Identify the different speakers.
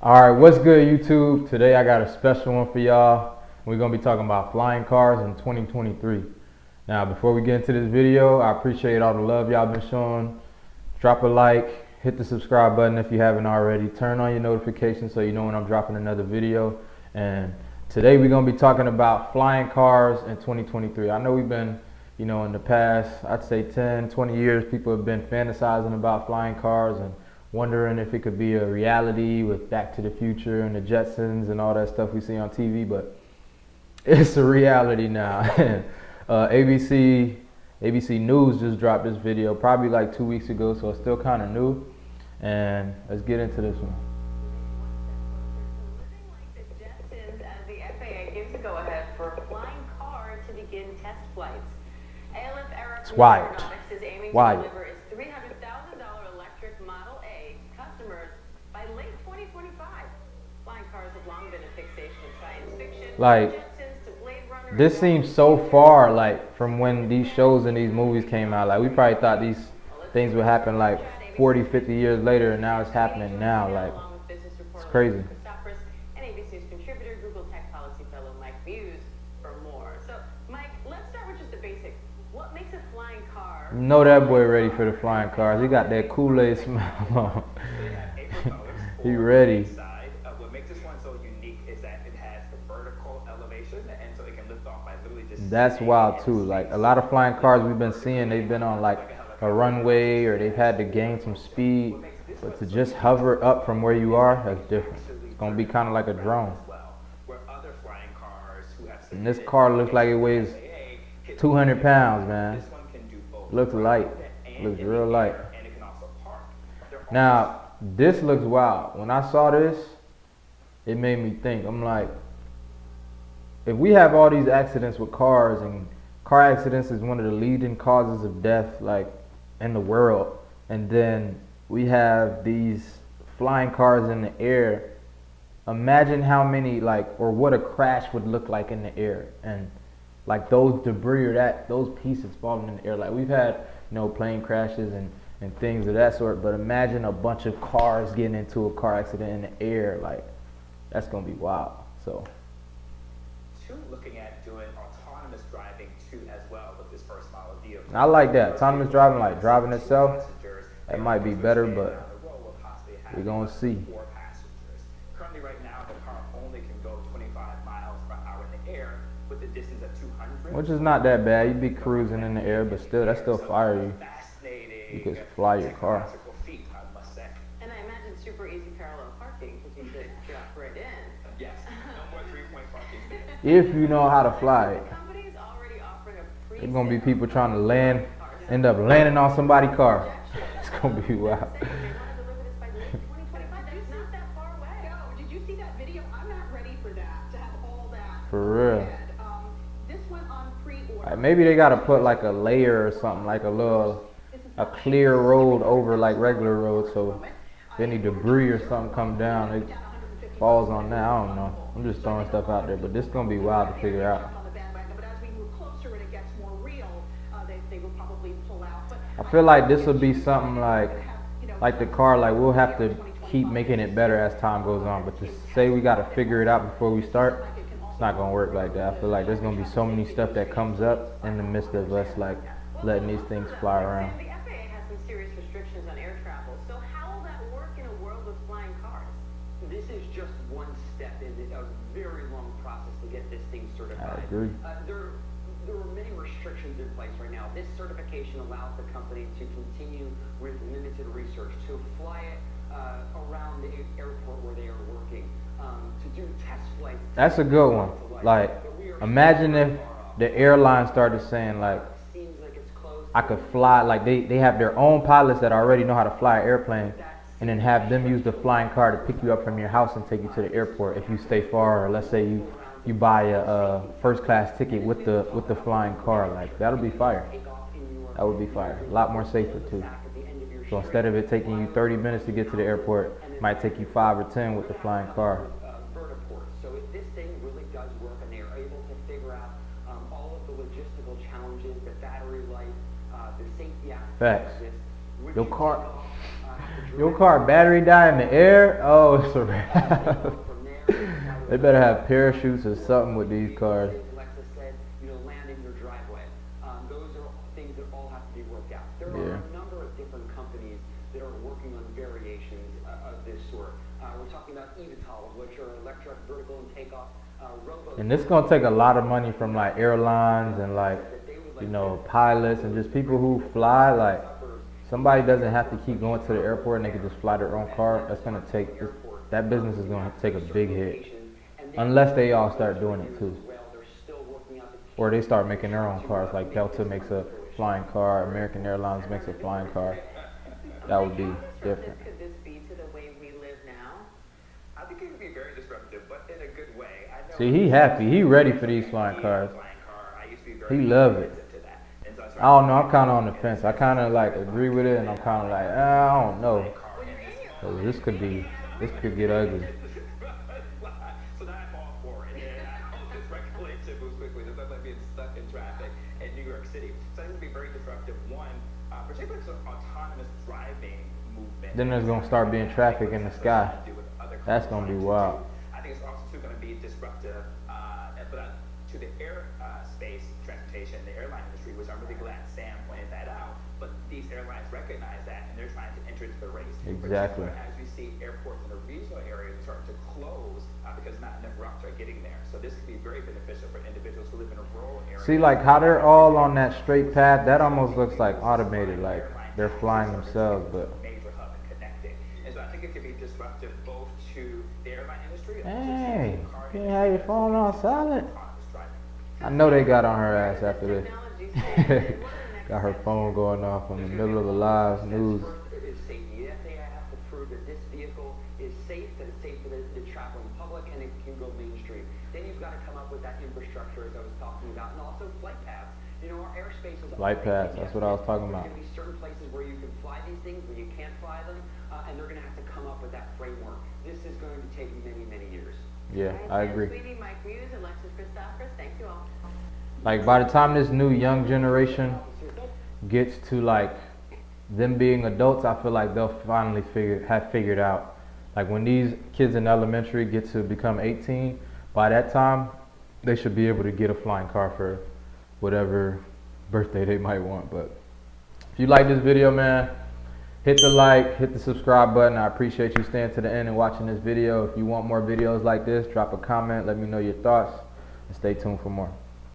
Speaker 1: All right, what's good, YouTube? Today I got a special one for y'all. We're gonna be talking about flying cars in 2023. Now, before we get into this video, I appreciate all the love y'all been showing. Drop a like, hit the subscribe button if you haven't already. Turn on your notifications so you know when I'm dropping another video. And today we're gonna be talking about flying cars in 2023. I know we've been, in the past, I'd say 10, 20 years, people have been fantasizing about flying cars and wondering if it could be a reality with Back to the Future and the Jetsons and all that stuff we see on TV, but it's a reality now. ABC News just dropped this video probably like 2 weeks ago, so it's still kind of new. And let's get into this one.
Speaker 2: Living like the Jetsons as the FAA gives a go-ahead for a flying car to begin test flights. ALF
Speaker 1: It's
Speaker 2: Aeronautics
Speaker 1: wild.
Speaker 2: is aiming to
Speaker 1: Wild.
Speaker 2: deliver its $300,000 electric Model A to customers by late 2025. Flying cars have long been a fixation of science fiction.
Speaker 1: Like,
Speaker 2: Jetsons to Blade Runner.
Speaker 1: this seems so far, like, from when these shows and these movies came out. Like, we probably thought these things would happen like 40, 50 years later, and now it's happening now. Like, it's crazy.
Speaker 2: And ABC News contributor, Google Tech Policy Fellow Mike Muse for more. So, Mike, let's start with just the basics. What makes a flying car?
Speaker 1: You know that boy ready for the flying cars. He got that Kool-Aid smile on. He ready.
Speaker 3: What makes this one so unique is that it has the vertical elevation, and so it can lift off by literally just.
Speaker 1: That's wild too. Like, a lot of flying cars we've been seeing, they've been on like a runway or they've had to gain some speed, but to just hover up from where you are, that's different. It's gonna be kind of like a drone. And this car looks like it weighs 200 pounds, man. Looks light. Looks real light. Now, this looks wild. When I saw this, it made me think. I'm like, if we have all these accidents with cars, and car accidents is one of the leading causes of death, like, in the world, and then we have these flying cars in the air, imagine how many, like, or what a crash would look like in the air, and like those debris or those pieces falling in the air. Like, we've had, plane crashes and things of that sort, but imagine a bunch of cars getting into a car accident in the air. Like, that's gonna be wild. So
Speaker 3: Looking at doing autonomous driving too as well with this first model vehicle.
Speaker 1: I like that. Autonomous driving, like driving itself, that might be better, but we're gonna see.
Speaker 3: Currently right now the car only can go 25 miles per hour in the air with a distance of 200.
Speaker 1: Which is not that bad. You'd be cruising in the air, but still, that's still fire you. You could fly your car.
Speaker 2: And I imagine super easy parallel parking because you could drop right in.
Speaker 3: Yes, no more 3-point parking.
Speaker 1: If you know how to fly it.
Speaker 2: Companies already offering a
Speaker 1: There's gonna be people trying to end up landing on somebody's car. It's gonna be wild.
Speaker 2: They want to deliver this by late 2025. That's not that far away.
Speaker 4: No, did you see that video? I'm not ready for that, to have all that.
Speaker 1: For real.
Speaker 4: ahead. This went on pre-order.
Speaker 1: Like, maybe they gotta put like a layer or something, like a clear road over like regular roads, so if any debris or something come down, it falls on that. I don't know. I'm just throwing stuff out there, but this is gonna be wild to figure out.
Speaker 4: On the bandwagon, but as we move closer and it gets more real, they will probably pull out. But
Speaker 1: I feel like this will be something like the car, like we'll have to keep making it better as time goes on, but to say we gotta figure it out before we start, it's not gonna work like that. I feel like there's gonna be so many stuff that comes up in the midst of us like letting these things fly around.
Speaker 2: The FAA has some serious restrictions on air travel. So how will that work in a world with flying cars?
Speaker 5: This is just one step in a very long process to get this thing certified.
Speaker 1: I agree.
Speaker 5: There are many restrictions in place right now. This certification allows the company to continue with limited research, to fly it around the airport where they are working, to do test flights.
Speaker 1: That's a good one. Like, imagine if the airline started saying, like,
Speaker 5: Seems like it's closed.
Speaker 1: I could fly, like they have their own pilots that already know how to fly an airplane, and then have them use the flying car to pick you up from your house and take you to the airport if you stay far, or let's say you buy a first class ticket with the flying car. Like, that'll be fire. That would be fire. A lot more safer too. So instead of it taking you 30 minutes to get to the airport, it might take you 5 or 10 with the flying car.
Speaker 5: Vertiport. So if this thing really does work and they are able to figure out all of the logistical challenges, the battery life, the safety aspects
Speaker 1: Facts.
Speaker 5: of this, would
Speaker 1: Your
Speaker 5: you
Speaker 1: car-
Speaker 5: be off, to
Speaker 1: Your car battery die in the air? Oh, it's a wrap. They better have parachutes or something with these cars.
Speaker 5: Alexa said, land in your driveway. Those are things that all have to be worked out. There are
Speaker 1: Yeah.
Speaker 5: a number of different companies that are working on variations of this sort. We're talking about eVTOL, which are electric vertical and takeoff robots.
Speaker 1: And this gonna take a lot of money from like airlines and like, pilots and just people who fly. Like, somebody doesn't have to keep going to the airport and they can just fly their own car. That's gonna take, that business is gonna take a big hit. Unless they all start doing it too. Or they start making their own cars, like Delta makes a flying car, American Airlines makes a flying car. That would be different.
Speaker 2: Could this be to the way we live now?
Speaker 3: I think it could be very disruptive, but in a good way. I know
Speaker 1: See, he happy. He ready for these flying cars. He love it. I don't know. I'm kind of on the fence. I kind of like agree with it, and I'm kind of like, I don't know. So this could get ugly.
Speaker 3: So now I'm all for it. And I hope this regulation moves quickly. There's nothing like being stuck in traffic in New York City. So I think it'll be very disruptive. One, particularly some autonomous driving movement.
Speaker 1: Then there's gonna start being traffic in the sky. That's gonna be wild.
Speaker 3: I think it's also too going to be disruptive, but to the air space transportation, the airline industry, which I'm really glad Sam pointed that out. But these airlines recognize that, and they're trying to enter into the race.
Speaker 1: Exactly.
Speaker 3: As we see airports in the regional areas start to close because not enough routes are getting there. So this could be very beneficial for individuals who live in a rural area.
Speaker 1: See, like how they're all on that straight path. That almost looks like automated, like they're flying themselves. But
Speaker 3: major hub and connecting. And so I think it could be disruptive both to the airline industry and
Speaker 1: hey,
Speaker 3: also to the car
Speaker 1: you can't have your phone on silent.
Speaker 3: autonomous driving.
Speaker 1: I know they got on her ass after this.
Speaker 2: Technology standard. What are the next
Speaker 1: Got her phone going off in the middle of the live news.
Speaker 5: First is safety. The FAA has to prove that this vehicle is safe, that it's safe for the traveling public, and it can go mainstream. Then you've got to come up with that infrastructure, as I was talking about, and also flight paths. Our airspace is
Speaker 1: Flight paths, that's what I was talking about.
Speaker 5: There's going to be certain places where you can fly these things, where you can't fly them, and they're going to have to come up with that framework. This is going to take many, many years.
Speaker 1: Yeah, I
Speaker 2: Right,
Speaker 1: agree.
Speaker 2: Sweetie, Mike Muse, Alexis Christophorus, thank you all.
Speaker 1: Like by the time this new young generation gets to like them being adults, I feel like they'll finally have figured out. Like when these kids in elementary get to become 18, by that time they should be able to get a flying car for whatever birthday they might want. But if you like this video, man, hit the like, hit the subscribe button. I appreciate you staying to the end and watching this video. If you want more videos like this, drop a comment, let me know your thoughts, and stay tuned for more.